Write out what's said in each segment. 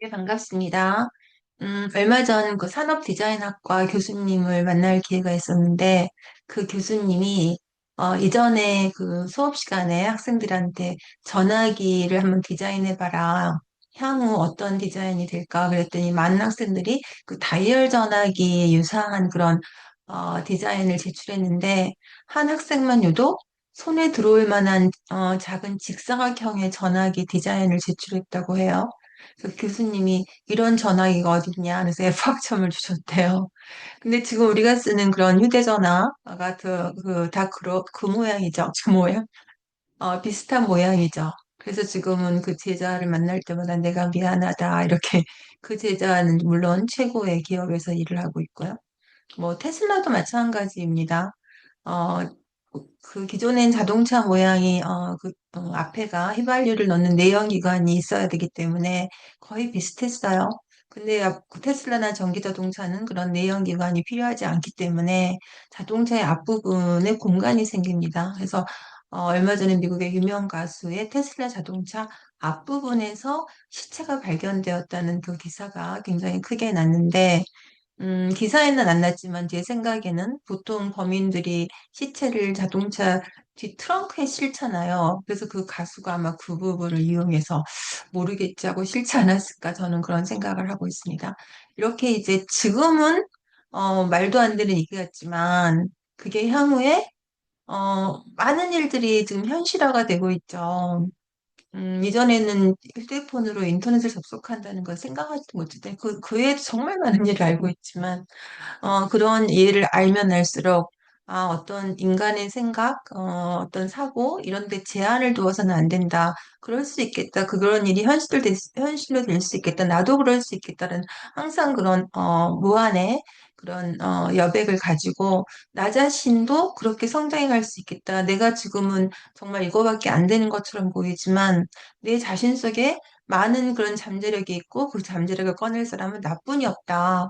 네, 반갑습니다. 얼마 전 그 산업디자인학과 교수님을 만날 기회가 있었는데, 그 교수님이, 이전에 그 수업 시간에 학생들한테 전화기를 한번 디자인해봐라. 향후 어떤 디자인이 될까? 그랬더니 많은 학생들이 그 다이얼 전화기에 유사한 그런, 디자인을 제출했는데, 한 학생만 유독 손에 들어올 만한, 작은 직사각형의 전화기 디자인을 제출했다고 해요. 그 교수님이 이런 전화기가 어딨냐 그래서 F학점을 주셨대요. 근데 지금 우리가 쓰는 그런 휴대전화가 그 모양이죠. 그 모양? 비슷한 모양이죠. 그래서 지금은 그 제자를 만날 때마다 내가 미안하다 이렇게 그 제자는 물론 최고의 기업에서 일을 하고 있고요. 뭐 테슬라도 마찬가지입니다. 어, 그 기존엔 자동차 모양이 앞에가 휘발유를 넣는 내연기관이 있어야 되기 때문에 거의 비슷했어요. 근데 그 테슬라나 전기자동차는 그런 내연기관이 필요하지 않기 때문에 자동차의 앞부분에 공간이 생깁니다. 그래서 얼마 전에 미국의 유명 가수의 테슬라 자동차 앞부분에서 시체가 발견되었다는 그 기사가 굉장히 크게 났는데 기사에는 안 났지만 제 생각에는 보통 범인들이 시체를 자동차 뒤 트렁크에 싣잖아요. 그래서 그 가수가 아마 그 부분을 이용해서 모르겠지 하고 싫지 않았을까 저는 그런 생각을 하고 있습니다. 이렇게 이제 지금은 말도 안 되는 얘기 같지만 그게 향후에 많은 일들이 지금 현실화가 되고 있죠. 이전에는 휴대폰으로 인터넷을 접속한다는 걸 생각하지도 못했대. 그 외에도 정말 많은 일을 알고 있지만, 그런 예를 알면 알수록, 어떤 인간의 생각, 어떤 사고, 이런 데 제한을 두어서는 안 된다. 그럴 수 있겠다. 그런 일이 현실로 될 수 있겠다. 나도 그럴 수 있겠다는 항상 그런, 무한의 그런, 여백을 가지고, 나 자신도 그렇게 성장해 갈 수 있겠다. 내가 지금은 정말 이거밖에 안 되는 것처럼 보이지만, 내 자신 속에 많은 그런 잠재력이 있고, 그 잠재력을 꺼낼 사람은 나뿐이 없다.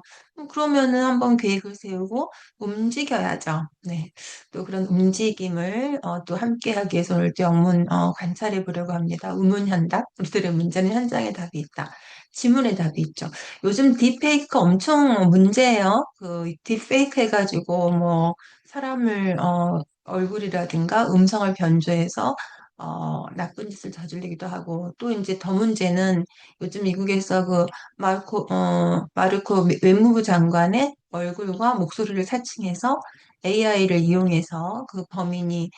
그러면은 한번 계획을 세우고 움직여야죠. 네. 또 그런 움직임을 또 함께 하기 위해서 오늘 또 영문 관찰해 보려고 합니다. 우문현답. 우리들의 문제는 현장에 답이 있다. 지문에 답이 있죠. 요즘 딥페이크 엄청 문제예요. 그 딥페이크 해가지고 뭐 사람을 얼굴이라든가 음성을 변조해서 나쁜 짓을 저지르기도 하고 또 이제 더 문제는 요즘 미국에서 그 마르코 외무부 장관의 얼굴과 목소리를 사칭해서 AI를 이용해서 그 범인이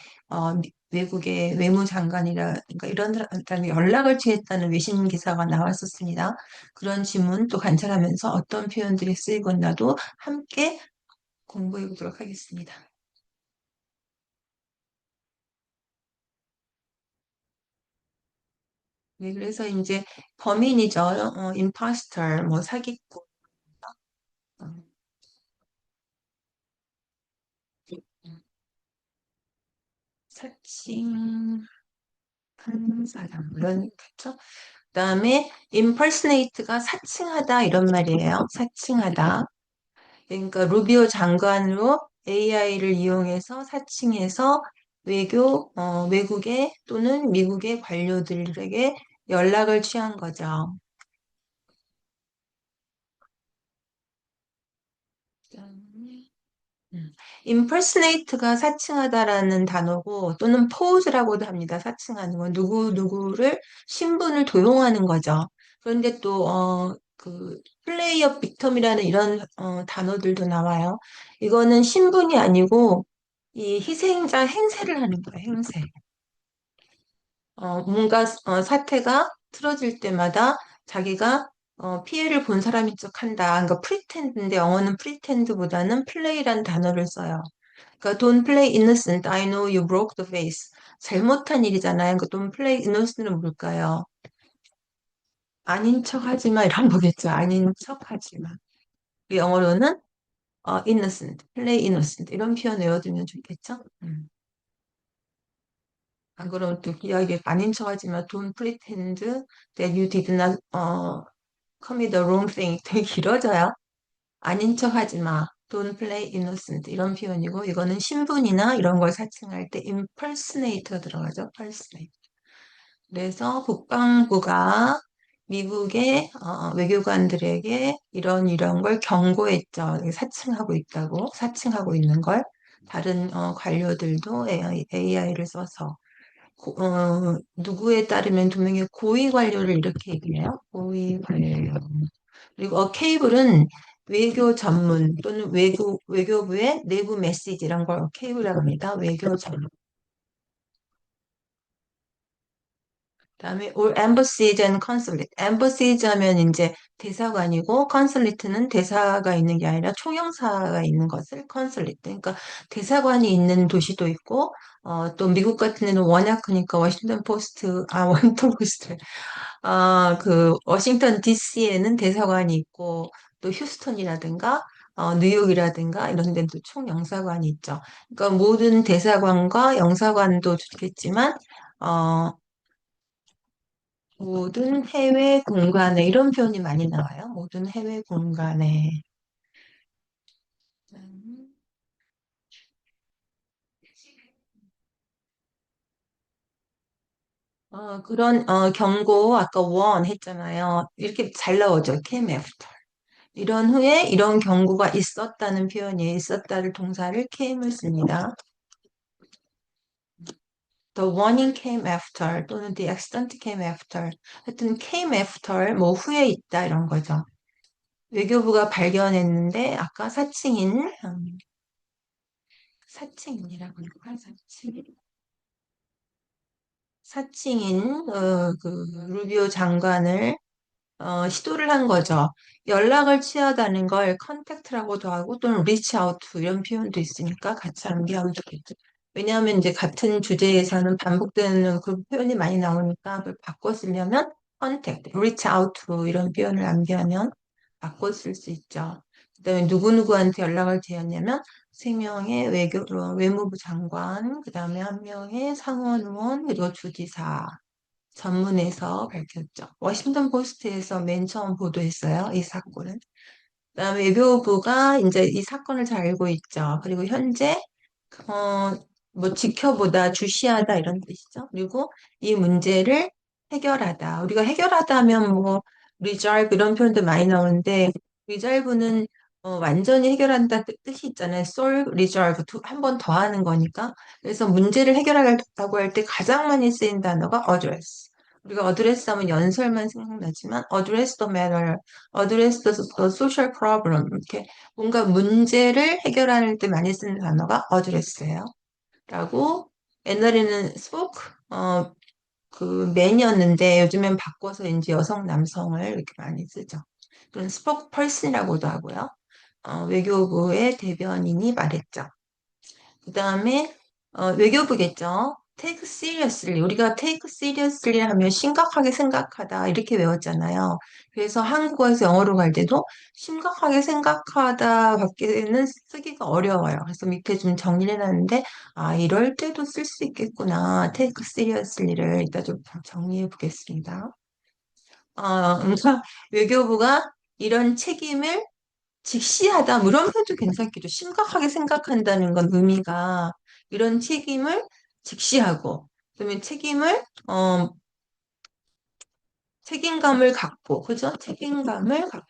외국의 외무장관이라든가 이런 사람한테 연락을 취했다는 외신 기사가 나왔었습니다. 그런 지문 또 관찰하면서 어떤 표현들이 쓰이고 있나도 함께 공부해 보도록 하겠습니다. 네, 그래서 이제 범인이죠. 임파스터, 뭐 사기꾼, 어, 사칭, 한 사람 이런 거죠. 그다음에 impersonate가 사칭하다 이런 말이에요. 사칭하다. 그러니까 루비오 장관으로 AI를 이용해서 사칭해서 외국의 또는 미국의 관료들에게 연락을 취한 거죠. 그다음에 impersonate가 사칭하다라는 단어고 또는 pose라고도 합니다. 사칭하는 건 누구를 신분을 도용하는 거죠. 그런데 또 그 플레이 어 빅텀이라는 이런 단어들도 나와요. 이거는 신분이 아니고 이 희생자 행세를 하는 거예요. 행세. 뭔가 사태가 틀어질 때마다 자기가 피해를 본 사람인 척한다. 그러니까 pretend인데 영어는 pretend보다는 play란 단어를 써요. 그러니까 don't play innocent. I know you broke the face. 잘못한 일이잖아요. 그러니까 don't play innocent은 뭘까요? 아닌 척 하지 마 이런 거겠죠. 아닌 척 하지 마. 영어로는 innocent, play innocent 이런 표현 외워두면 좋겠죠? 안 그러면 또 이야기 아닌 척 하지 마. Don't pretend that you did not commit the wrong thing. 되게 길어져요. 아닌 척 하지 마. Don't play innocent 이런 표현이고 이거는 신분이나 이런 걸 사칭할 때 impersonate가 들어가죠. impersonate. 그래서 국방부가 미국의 외교관들에게 이런 걸 경고했죠. 사칭하고 있다고, 사칭하고 있는 걸 다른 관료들도 AI를 써서 누구에 따르면 두 명의 고위 관료를 이렇게 얘기해요. 고위 관료. 그리고 케이블은 외교 전문 또는 외교부의 내부 메시지 이런 걸 케이블이라고 합니다. 외교 전문. 그다음에 or embassies and consulate. embassies 하면 이제 대사관이고 consulate는 대사가 있는 게 아니라 총영사가 있는 것을 consulate. 그러니까 대사관이 있는 도시도 있고 또 미국 같은 데는 워낙 크니까 워싱턴 포스트, 워싱턴 포스트. 그 워싱턴 DC에는 대사관이 있고 또 휴스턴이라든가 뉴욕이라든가 이런 데도 총영사관이 있죠. 그러니까 모든 대사관과 영사관도 좋겠지만 어, 모든 해외 공간에 이런 표현이 많이 나와요. 모든 해외 공간에. 음, 그런 경고 아까 원 했잖아요. 이렇게 잘 나오죠. came after. 이런 후에 이런 경고가 있었다는 표현이 있었다를 동사를 came을 씁니다. The warning came after 또는 the accident came after. 하여튼 came after 뭐 후에 있다 이런 거죠. 외교부가 발견했는데 아까 사칭인이라고 할까요? 사칭인 그 루비오 장관을 시도를 한 거죠. 연락을 취하다는 걸 컨택트라고도 하고 또는 reach out 이런 표현도 있으니까 같이 암기하면 좋겠죠. 왜냐하면 이제 같은 주제에서는 반복되는 그 표현이 많이 나오니까 그걸 바꿔 쓰려면 contact, reach out 이런 표현을 암기하면 바꿔 쓸 수 있죠. 그다음에 누구누구한테 연락을 드렸냐면 세 명의 외무부 장관, 그다음에 한 명의 상원 의원, 그리고 주지사 전문에서 밝혔죠. 워싱턴 포스트에서 맨 처음 보도했어요. 이 사건은. 그다음에 외교부가 이제 이 사건을 잘 알고 있죠. 그리고 현재 어, 뭐 지켜보다, 주시하다 이런 뜻이죠. 그리고 이 문제를 해결하다. 우리가 해결하다 하면 뭐 resolve 이런 표현도 많이 나오는데 resolve는 완전히 해결한다 뜻이 있잖아요. solve, resolve 한 번 더 하는 거니까. 그래서 문제를 해결하려고 할 때 가장 많이 쓰인 단어가 address. 우리가 address 하면 연설만 생각나지만 address the matter, address the social problem 이렇게 뭔가 문제를 해결할 때 많이 쓰는 단어가 address예요. 라고 옛날에는 spoke 그 man이었는데 요즘엔 바꿔서 이제 여성 남성을 이렇게 많이 쓰죠. 그런 spoke person이라고도 하고요. 외교부의 대변인이 말했죠. 그 다음에 외교부겠죠. take seriously. 우리가 take seriously 하면 심각하게 생각하다 이렇게 외웠잖아요. 그래서 한국어에서 영어로 갈 때도 심각하게 생각하다 밖에는 쓰기가 어려워요. 그래서 밑에 좀 정리를 해놨는데 이럴 때도 쓸 수 있겠구나. take seriously를 이따 좀 정리해 보겠습니다. 그러니까 외교부가 이런 책임을 직시하다, 뭐 이런 표현도 괜찮겠죠. 심각하게 생각한다는 건 의미가 이런 책임을 직시하고, 그러면 책임감을 갖고, 그죠? 책임감을 갖고,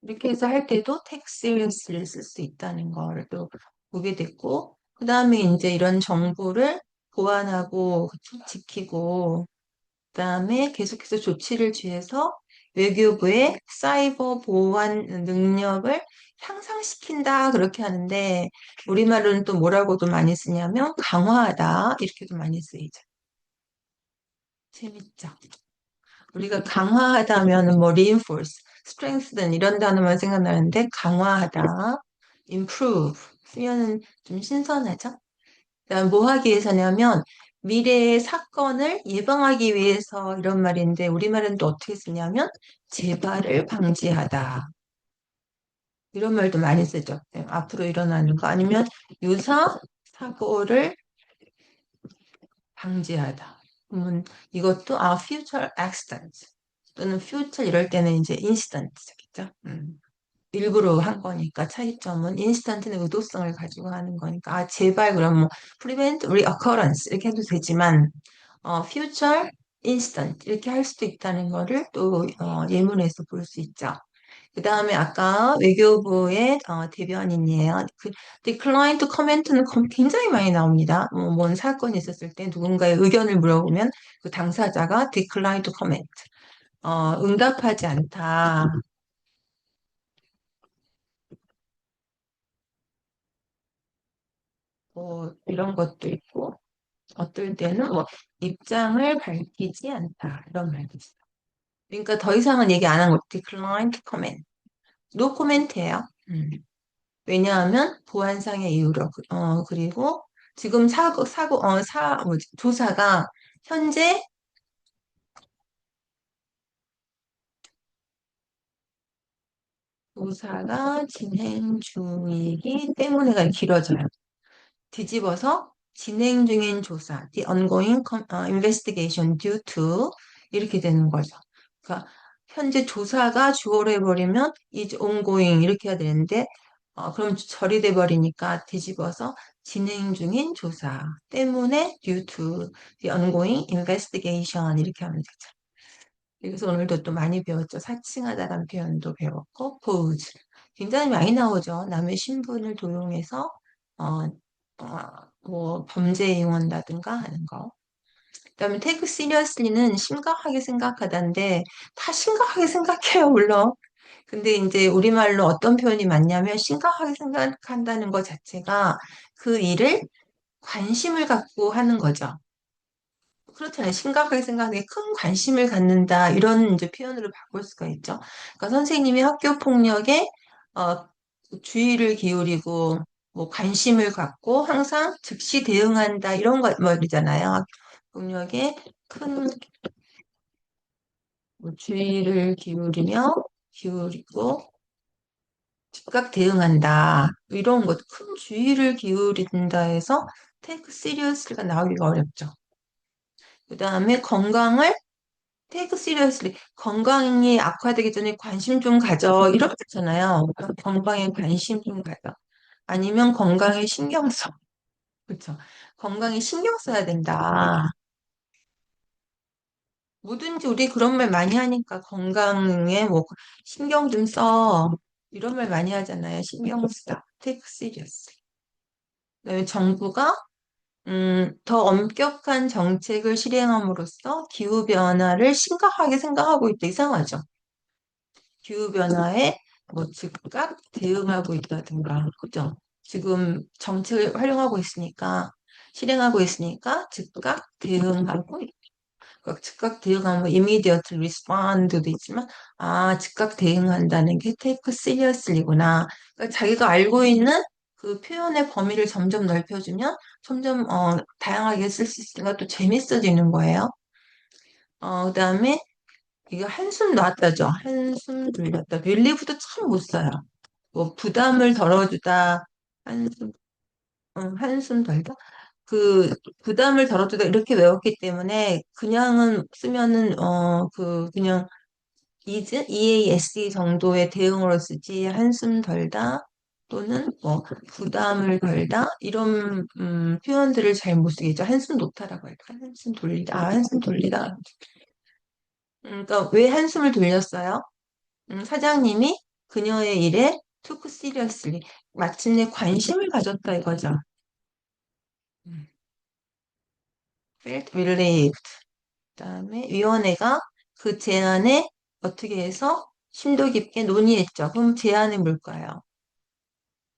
이렇게 해서 할 때도 take seriously를 쓸 수 있다는 걸 또 보게 됐고, 그 다음에 이제 이런 정보를 보완하고, 그쵸? 지키고, 그다음에 계속해서 조치를 취해서 외교부의 사이버 보안 능력을 향상시킨다 그렇게 하는데 우리말로는 또 뭐라고도 많이 쓰냐면 강화하다 이렇게도 많이 쓰이죠. 재밌죠? 우리가 강화하다 하면은 뭐 reinforce, strengthen 이런 단어만 생각나는데 강화하다, improve 쓰면은 좀 신선하죠? 그다음 뭐 하기 위해서냐면 미래의 사건을 예방하기 위해서 이런 말인데 우리말은 또 어떻게 쓰냐면 재발을 방지하다. 이런 말도 많이 쓰죠. 네, 앞으로 일어나는 거 아니면 유사 사고를 방지하다. 그러면 이것도 future accident 또는 future 이럴 때는 이제 incident겠죠. 일부러 한 거니까 차이점은 인스턴트는 의도성을 가지고 하는 거니까 제발 그럼 뭐 prevent reoccurrence 이렇게 해도 되지만 future instant 이렇게 할 수도 있다는 거를 또 예문에서 볼 수 있죠. 그 다음에 아까 외교부의 대변인이에요. 그 decline to comment는 굉장히 많이 나옵니다. 뭔 사건이 있었을 때 누군가의 의견을 물어보면 그 당사자가 decline to comment, 응답하지 않다. 뭐 이런 것도 있고 어떨 때는 뭐 입장을 밝히지 않다 이런 말도 있어요. 그러니까 더 이상은 얘기 안 한 거 decline to comment, no comment예요. 왜냐하면 보안상의 이유로 그리고 지금 뭐지, 현재 조사가 진행 중이기 때문에가 길어져요. 뒤집어서 진행 중인 조사, the ongoing investigation due to 이렇게 되는 거죠. 그러니까 현재 조사가 주어로 해버리면 is ongoing 이렇게 해야 되는데 그럼 처리돼 버리니까 뒤집어서 진행 중인 조사 때문에 due to the ongoing investigation 이렇게 하면 되죠. 그래서 오늘도 또 많이 배웠죠. 사칭하다라는 표현도 배웠고, pose. 굉장히 많이 나오죠. 남의 신분을 도용해서, 어, 뭐, 범죄에 이용한다든가 하는 거. 그다음에 take seriously는 심각하게 생각하다인데, 다 심각하게 생각해요, 물론. 근데 이제 우리말로 어떤 표현이 맞냐면, 심각하게 생각한다는 것 자체가 그 일을 관심을 갖고 하는 거죠. 그렇잖아요. 심각하게 생각하는 게 큰 관심을 갖는다. 이런 이제 표현으로 바꿀 수가 있죠. 그러니까 선생님이 학교 폭력에 어, 주의를 기울이고 뭐 관심을 갖고 항상 즉시 대응한다. 이런 거 말이잖아요. 학교 폭력에 큰 뭐 주의를 기울이고 즉각 대응한다. 이런 것, 큰 주의를 기울인다 해서 take seriously가 나오기가 어렵죠. 그 다음에 건강을 테이크 시리어스리 건강이 악화되기 전에 관심 좀 가져 이렇잖아요. 건강에 관심 좀 가져. 아니면 건강에 신경 써. 그렇죠. 건강에 신경 써야 된다. 뭐든지 우리 그런 말 많이 하니까 건강에 뭐 신경 좀 써. 이런 말 많이 하잖아요. 신경 쓰다. 테이크 시리어스. 그다음에 정부가 더 엄격한 정책을 실행함으로써 기후변화를 심각하게 생각하고 있다. 이상하죠. 기후변화에 뭐 즉각 대응하고 있다든가, 그죠? 지금 정책을 실행하고 있으니까 즉각 대응하고, 그러니까 즉각 대응하면 뭐 immediate respond도 있지만, 즉각 대응한다는 게 take seriously구나. 그러니까 자기가 알고 있는 그 표현의 범위를 점점 넓혀주면 점점 다양하게 쓸 수 있으니까 또 재밌어지는 거예요. 그다음에 이거 한숨 놨다죠. 한숨 돌렸다. 릴리브도 참 못 써요. 뭐 부담을 덜어주다. 한숨, 한숨 덜다. 그 부담을 덜어주다 이렇게 외웠기 때문에 그냥은 쓰면은 그냥 EASE 정도의 대응으로 쓰지 한숨 덜다 또는 뭐 부담을 덜다 이런 표현들을 잘 못 쓰겠죠. 한숨 놓다라고 할까? 한숨 돌리다. 한숨 돌리다. 그러니까 왜 한숨을 돌렸어요? 사장님이 그녀의 일에 took seriously, 마침내 관심을 가졌다 이거죠. 음, felt relieved. 그다음에 위원회가 그 제안에 어떻게 해서 심도 깊게 논의했죠. 그럼 제안이 뭘까요?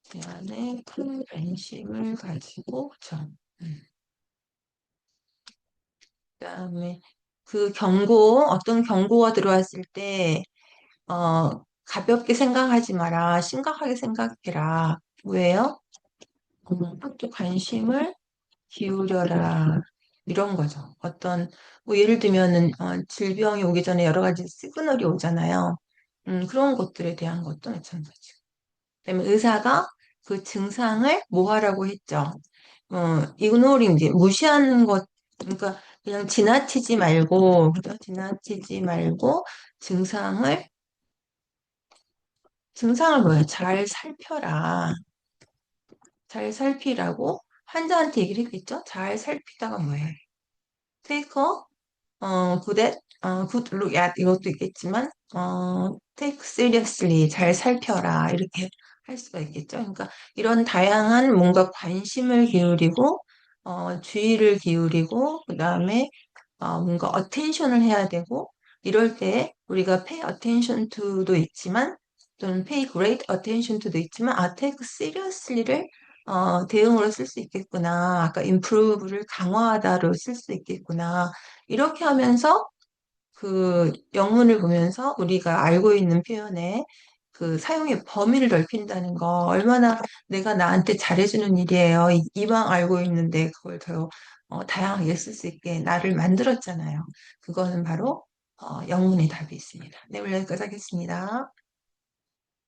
제안에 큰 관심을 가지고, 그쵸. 음, 그다음에 어떤 경고가 들어왔을 때, 가볍게 생각하지 마라. 심각하게 생각해라. 왜요? 학교 관심을 기울여라. 이런 거죠. 뭐 예를 들면은, 질병이 오기 전에 여러 가지 시그널이 오잖아요. 그런 것들에 대한 것도 마찬가지. 그다음에 의사가 그 증상을 뭐 하라고 했죠. ignoring, 무시하는 것, 그러니까 그냥 지나치지 말고, 그죠? 지나치지 말고 증상을, 증상을 뭐예요? 잘 살펴라. 잘 살피라고 환자한테 얘기를 했겠죠? 잘 살피다가 뭐예요? 테이커? good look at 이것도 있겠지만, take seriously, 잘 살펴라, 이렇게 할 수가 있겠죠. 그러니까 이런 다양한 뭔가 관심을 기울이고, 주의를 기울이고, 그 다음에 뭔가 attention을 해야 되고, 이럴 때 우리가 pay attention to도 있지만, 또는 pay great attention to도 있지만, take seriously를 대응으로 쓸 수 있겠구나. 아까 improve를 강화하다로 쓸 수 있겠구나. 이렇게 하면서 그 영문을 보면서 우리가 알고 있는 표현의 그 사용의 범위를 넓힌다는 거 얼마나 내가 나한테 잘해주는 일이에요. 이왕 알고 있는데 그걸 더 다양하게 쓸 수 있게 나를 만들었잖아요. 그거는 바로 영문의 답이 있습니다. 네, 오늘 여기까지 하겠습니다.